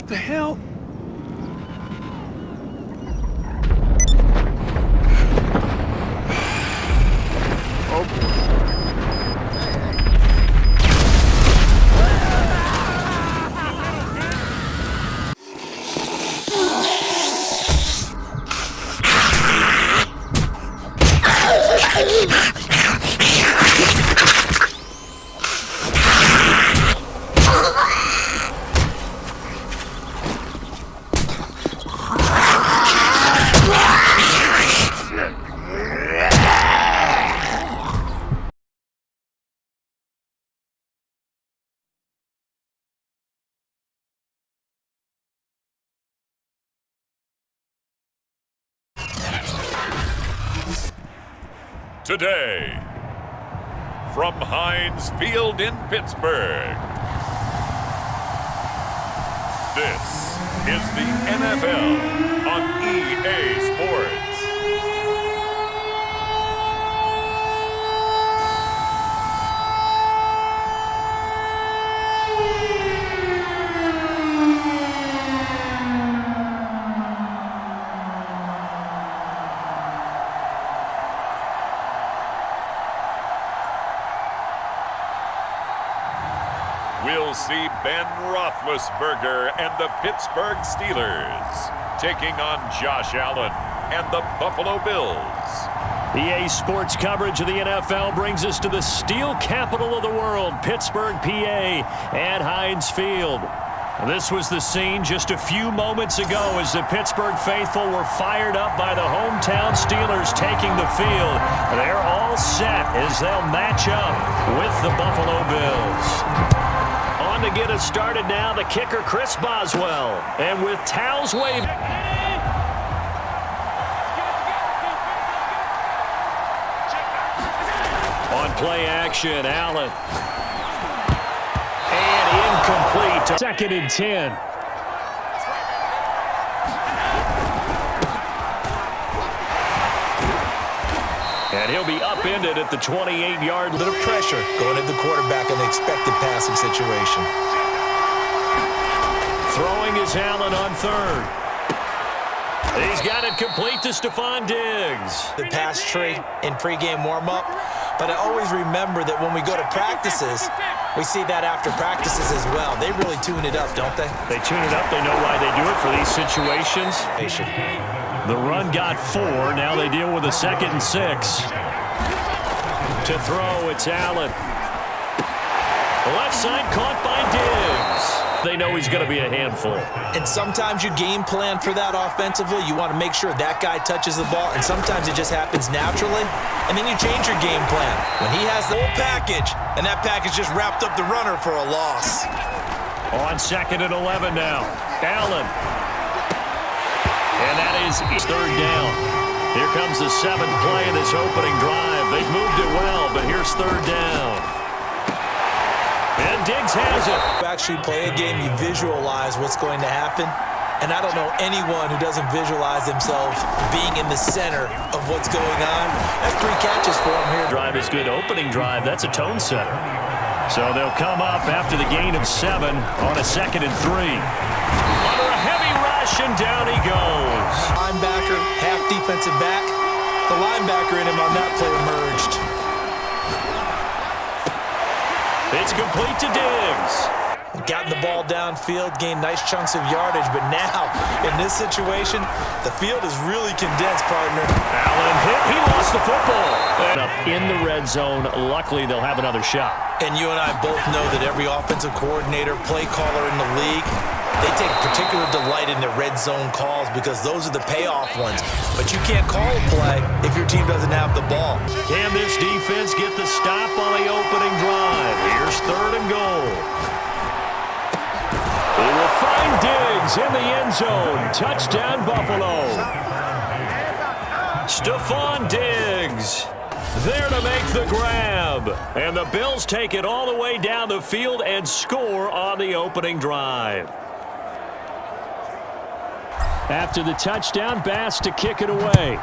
What the hell? Oh boy. Today, from Heinz Field in Pittsburgh, this is the NFL on EA Sports. We'll see Ben Roethlisberger and the Pittsburgh Steelers taking on Josh Allen and the Buffalo Bills. EA Sports coverage of the NFL brings us to the steel capital of the world, Pittsburgh, PA, at Heinz Field. This was the scene just a few moments ago as the Pittsburgh faithful were fired up by the hometown Steelers taking the field. They're all set as they'll match up with the Buffalo Bills. On to get us started now, the kicker, Chris Boswell. And with towels waving. On play action, Allen. And incomplete. 2nd and 10. And he'll be upended at the 28-yard line. A little pressure going at the quarterback in the expected passing situation. Throwing is Allen on 3rd. He's got it complete to Stephon Diggs. The pass tree in pregame warm-up, but I always remember that when we go to practices, we see that after practices as well. They really tune it up, don't they? They tune it up. They know why they do it for these situations. The run got 4. Now they deal with a 2nd and 6. To throw, it's Allen. Left side caught by Diggs. They know he's going to be a handful. And sometimes you game plan for that offensively. You want to make sure that guy touches the ball, and sometimes it just happens naturally. And then you change your game plan. When he has the whole package, and that package just wrapped up the runner for a loss. On 2nd and 11 now. Allen. And that is 3rd down. Here comes the 7th play of this opening drive. They've moved it well, but here's 3rd down. And Diggs has it. You actually play a game, you visualize what's going to happen. And I don't know anyone who doesn't visualize themselves being in the center of what's going on. That's 3 catches for him here. Drive is good. Opening drive, that's a tone setter. So they'll come up after the gain of 7 on a 2nd and 3. Under a heavy rush, and down he goes. Linebacker, half defensive back. The linebacker in him on that play emerged. It's complete to Diggs. Gotten the ball downfield, gained nice chunks of yardage, but now, in this situation, the field is really condensed, partner. Allen hit, he lost the football. And up in the red zone, luckily they'll have another shot. And you and I both know that every offensive coordinator, play caller in the league, they take particular delight in the red zone calls because those are the payoff ones. But you can't call a play if your team doesn't have the ball. Can this defense get the stop on the opening drive? Here's 3rd and goal. They will find Diggs in the end zone. Touchdown, Buffalo. Stephon Diggs there to make the grab. And the Bills take it all the way down the field and score on the opening drive. After the touchdown, Bass to kick it away.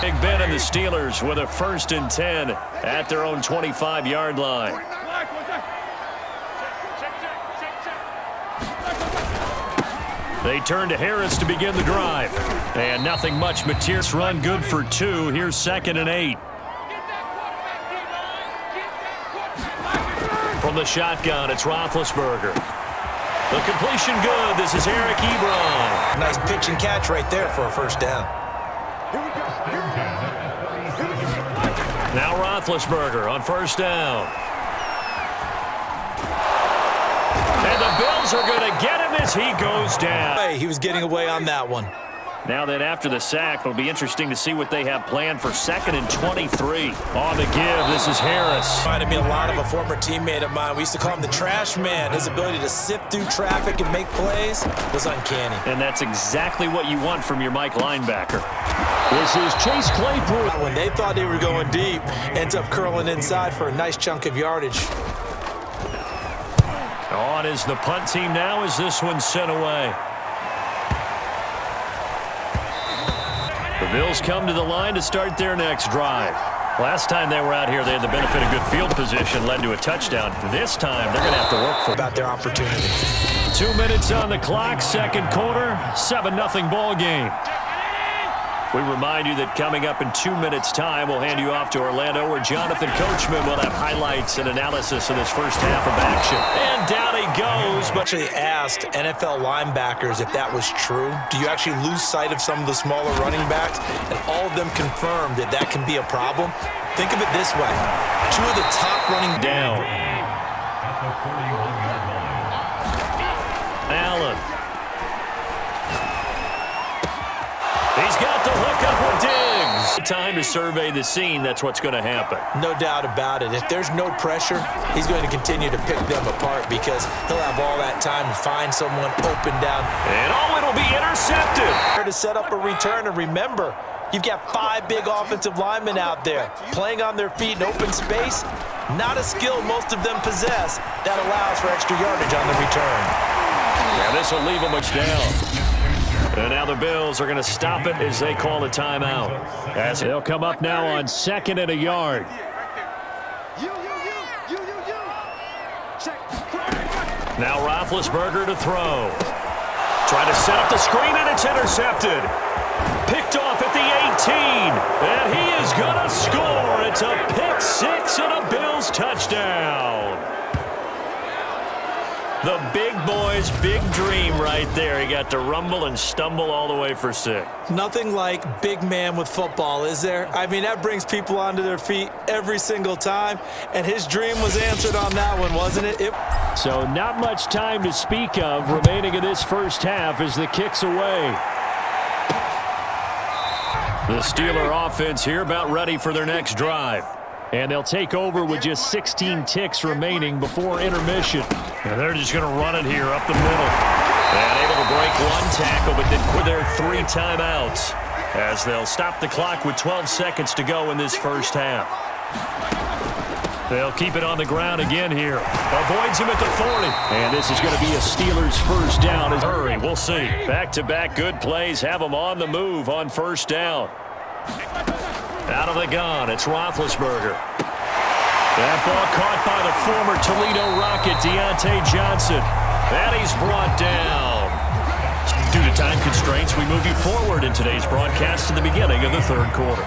Big Ben and the Steelers with a 1st and 10 at their own 25-yard line. They turn to Harris to begin the drive. And nothing much material. Run good for 2. Here's 2nd and 8. From the shotgun, it's Roethlisberger. The completion good. This is Eric Ebron. Nice pitch and catch right there for a first down. Now Roethlisberger on first down. And the Bills are going to get him as he goes down. Hey, he was getting away on that one. Now that after the sack, it'll be interesting to see what they have planned for 2nd and 23. On the give, this is Harris. Reminded me a lot of a former teammate of mine. We used to call him the trash man. His ability to sift through traffic and make plays was uncanny. And that's exactly what you want from your Mike linebacker. This is Chase Claypool. When they thought they were going deep, ends up curling inside for a nice chunk of yardage. On is the punt team now as this one's sent away. The Bills come to the line to start their next drive. Last time they were out here, they had the benefit of good field position, led to a touchdown. This time, they're going to have to work for about their opportunity. 2 minutes on the clock, second quarter, 7-0 ball game. We remind you that coming up in 2 minutes' time, we'll hand you off to Orlando, where Jonathan Coachman will have highlights and analysis of this first half of action. And down he goes. But Actually asked NFL linebackers if that was true. Do you actually lose sight of some of the smaller running backs? And all of them confirmed that that can be a problem. Think of it this way. 2 of the top running down. Allen. He's got the hook up with Diggs. Time to survey the scene. That's what's going to happen. No doubt about it. If there's no pressure, he's going to continue to pick them apart because he'll have all that time to find someone open down. And it'll be intercepted. To set up a return, and remember, you've got 5 big offensive linemen out there playing on their feet in open space. Not a skill most of them possess that allows for extra yardage on the return. Now this will leave them down. And now the Bills are going to stop it as they call a timeout. As they'll come up now on 2nd and a yard. Now Roethlisberger to throw. Trying to set up the screen, and it's intercepted. Picked off at the 18. And he is going to score. It's a pick 6 and a Bills touchdown. The big boy's big dream right there. He got to rumble and stumble all the way for 6. Nothing like big man with football, is there? I mean, that brings people onto their feet every single time, and his dream was answered on that one, wasn't it? So not much time to speak of remaining in this first half as the kick's away. The Steeler offense here about ready for their next drive. And they'll take over with just 16 ticks remaining before intermission. And they're just going to run it here up the middle. And able to break 1 tackle, but then quit their 3 timeouts as they'll stop the clock with 12 seconds to go in this first half. They'll keep it on the ground again here. Avoids him at the 40. And this is going to be a Steelers first down. Hurry, we'll see. Back-to-back good plays have them on the move on first down. Out of the gun, it's Roethlisberger. That ball caught by the former Toledo Rocket, Deontay Johnson. And he's brought down. Due to time constraints, we move you forward in today's broadcast to the beginning of the third quarter.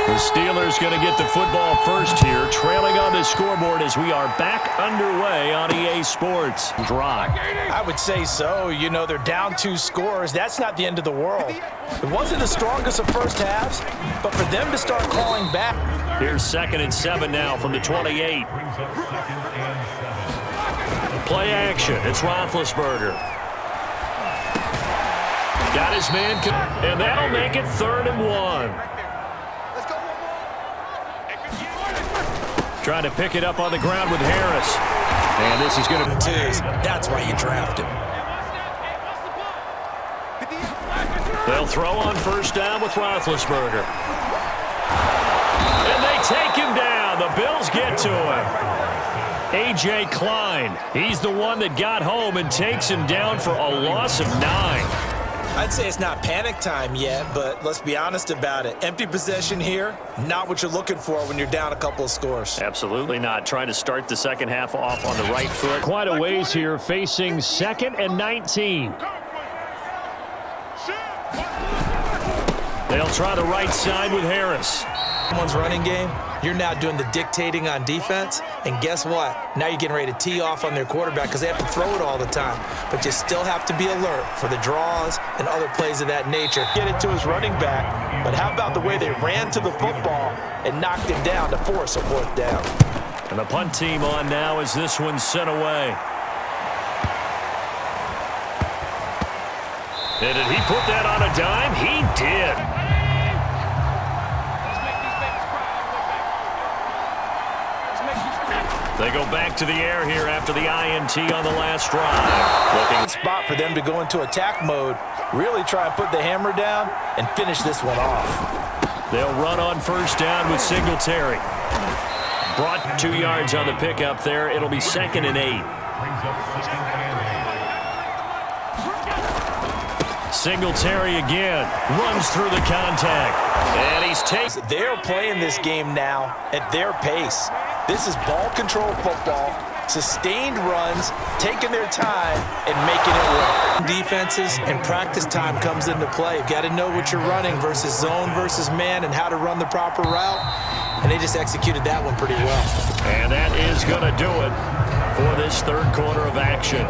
The Steelers going to get the football first here, trailing on the scoreboard as we are back underway on EA Sports. Drive. I would say so. You know, they're down 2 scores. That's not the end of the world. It wasn't the strongest of first halves, but for them to start calling back. Here's 2nd and 7 now from the 28. Play action. It's Roethlisberger. Got his man, and that'll make it 3rd and 1. Trying to pick it up on the ground with Harris. And this is going to... That's why you draft him. They'll throw on first down with Roethlisberger. And they take him down. The Bills get to him. A.J. Klein. He's the one that got home and takes him down for a loss of 9. I'd say it's not panic time yet, but let's be honest about it. Empty possession here, not what you're looking for when you're down a couple of scores. Absolutely not. Trying to start the second half off on the right foot. Quite a ways here, facing 2nd and 19. They'll try the right side with Harris. Someone's running game, you're now doing the dictating on defense, and guess what? Now you're getting ready to tee off on their quarterback because they have to throw it all the time. But you still have to be alert for the draws and other plays of that nature. Get it to his running back, but how about the way they ran to the football and knocked him down to force a 4th down? And the punt team on now as this one's sent away. And did he put that on a dime? He did. They go back to the air here after the INT on the last drive. Looking spot for them to go into attack mode, really try and put the hammer down and finish this one off. They'll run on 1st down with Singletary. Brought 2 yards on the pickup there. It'll be 2nd and 8. Singletary again. Runs through the contact. And he's taken. They're playing this game now at their pace. This is ball control football, sustained runs, taking their time, and making it work. Defenses and practice time comes into play. You've got to know what you're running versus zone versus man and how to run the proper route. And they just executed that one pretty well. And that is going to do it for this 3rd quarter of action.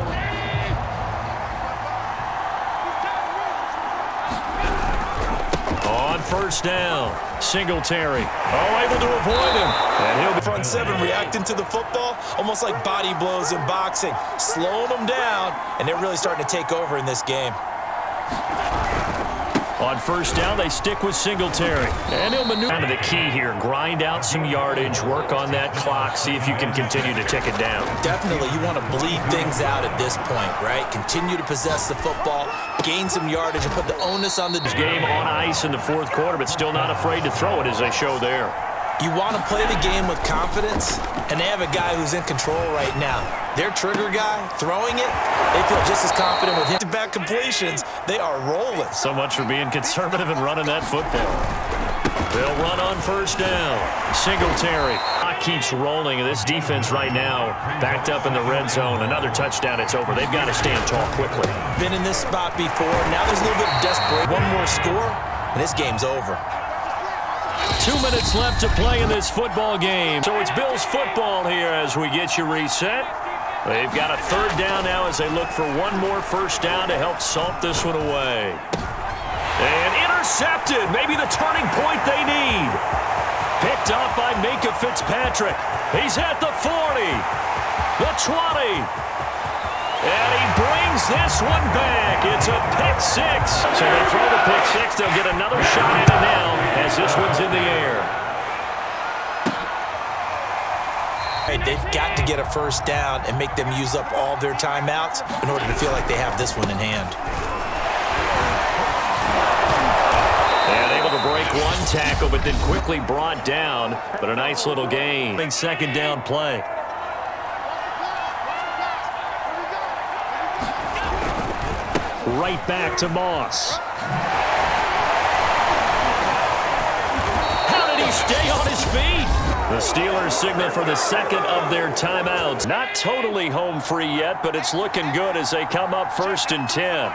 On 1st down, Singletary. Able to avoid him. And he'll be front 7 reacting to the football, almost like body blows in boxing, slowing them down, and they're really starting to take over in this game. On 1st down, they stick with Singletary. And he'll maneuver. Kind of the key here, grind out some yardage, work on that clock, see if you can continue to tick it down. Definitely, you want to bleed things out at this point, right? Continue to possess the football, gain some yardage, and put the onus on the game on ice in the 4th quarter, but still not afraid to throw it as they show there. You want to play the game with confidence, and they have a guy who's in control right now. Their trigger guy, throwing it, they feel just as confident with him. Back completions, they are rolling. So much for being conservative and running that football. They'll run on 1st down. Singletary. Clock keeps rolling, and this defense right now backed up in the red zone. Another touchdown, it's over. They've got to stand tall quickly. Been in this spot before. Now there's a little bit of desperation. One more score, and this game's over. 2 minutes left to play in this football game. So it's Bills football here as we get you reset. They've got a 3rd down now as they look for one more 1st down to help salt this one away. And intercepted. Maybe the turning point they need. Picked off by Minka Fitzpatrick. He's at the 40. The 20. And he brings this one back. It's a pick 6. So they throw the pick 6. They'll get another shot at it now as this one's in the air. They've got to get a 1st down and make them use up all their timeouts in order to feel like they have this one in hand. And able to break one tackle, but then quickly brought down. But a nice little gain. 2nd down play. Right back to Moss. How did he stay on his feet? The Steelers signal for the 2nd of their timeouts. Not totally home free yet, but it's looking good as they come up 1st and 10.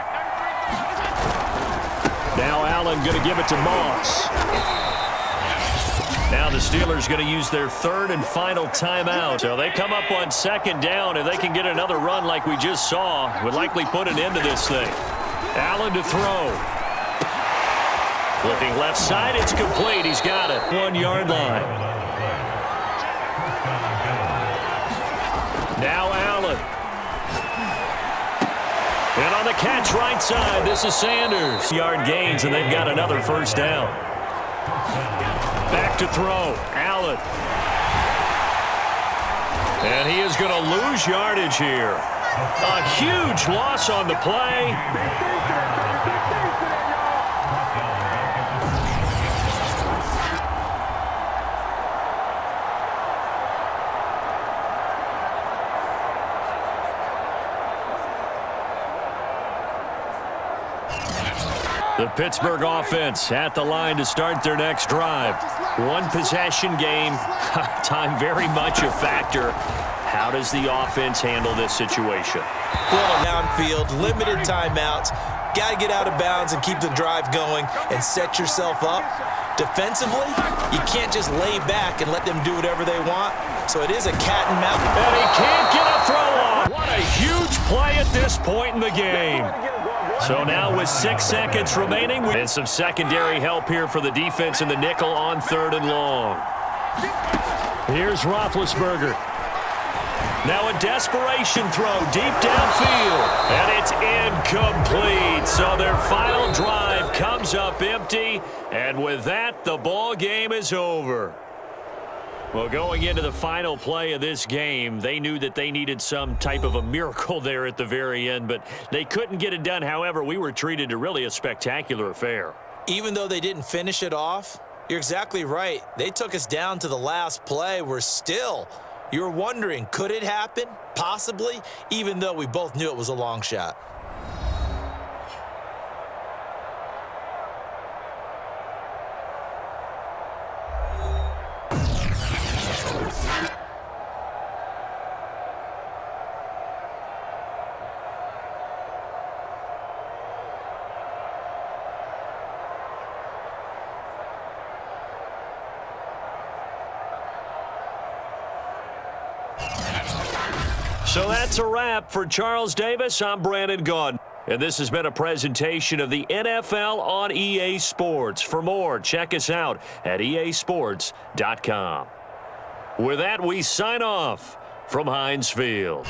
Now Allen going to give it to Moss. Now the Steelers going to use their 3rd and final timeout. So they come up on 2nd down. If they can get another run like we just saw, would likely put an end to this thing. Allen to throw. Looking left side, it's complete. He's got it. 1 yard line. Now Allen. And on the catch right side, this is Sanders. Yard gains, and they've got another 1st down. Back to throw. Allen. And he is going to lose yardage here. A huge loss on the play. The Pittsburgh offense at the line to start their next drive. One possession game. Time very much a factor. How does the offense handle this situation? Well, downfield, limited timeouts. Got to get out of bounds and keep the drive going and set yourself up. Defensively, you can't just lay back and let them do whatever they want. So it is a cat and mouse. And he can't get a throw on. What a huge play at this point in the game. So now with 6 seconds remaining, and some secondary help here for the defense in the nickel on 3rd and long. Here's Roethlisberger. Now a desperation throw deep downfield, and it's incomplete. So their final drive comes up empty, and with that, the ball game is over. Well, going into the final play of this game, they knew that they needed some type of a miracle there at the very end, but they couldn't get it done. However, we were treated to really a spectacular affair. Even though they didn't finish it off, you're exactly right. They took us down to the last play. You're wondering, could it happen? Possibly, even though we both knew it was a long shot. So that's a wrap for Charles Davis. I'm Brandon Gaudin. And this has been a presentation of the NFL on EA Sports. For more, check us out at easports.com. With that, we sign off from Heinz Field.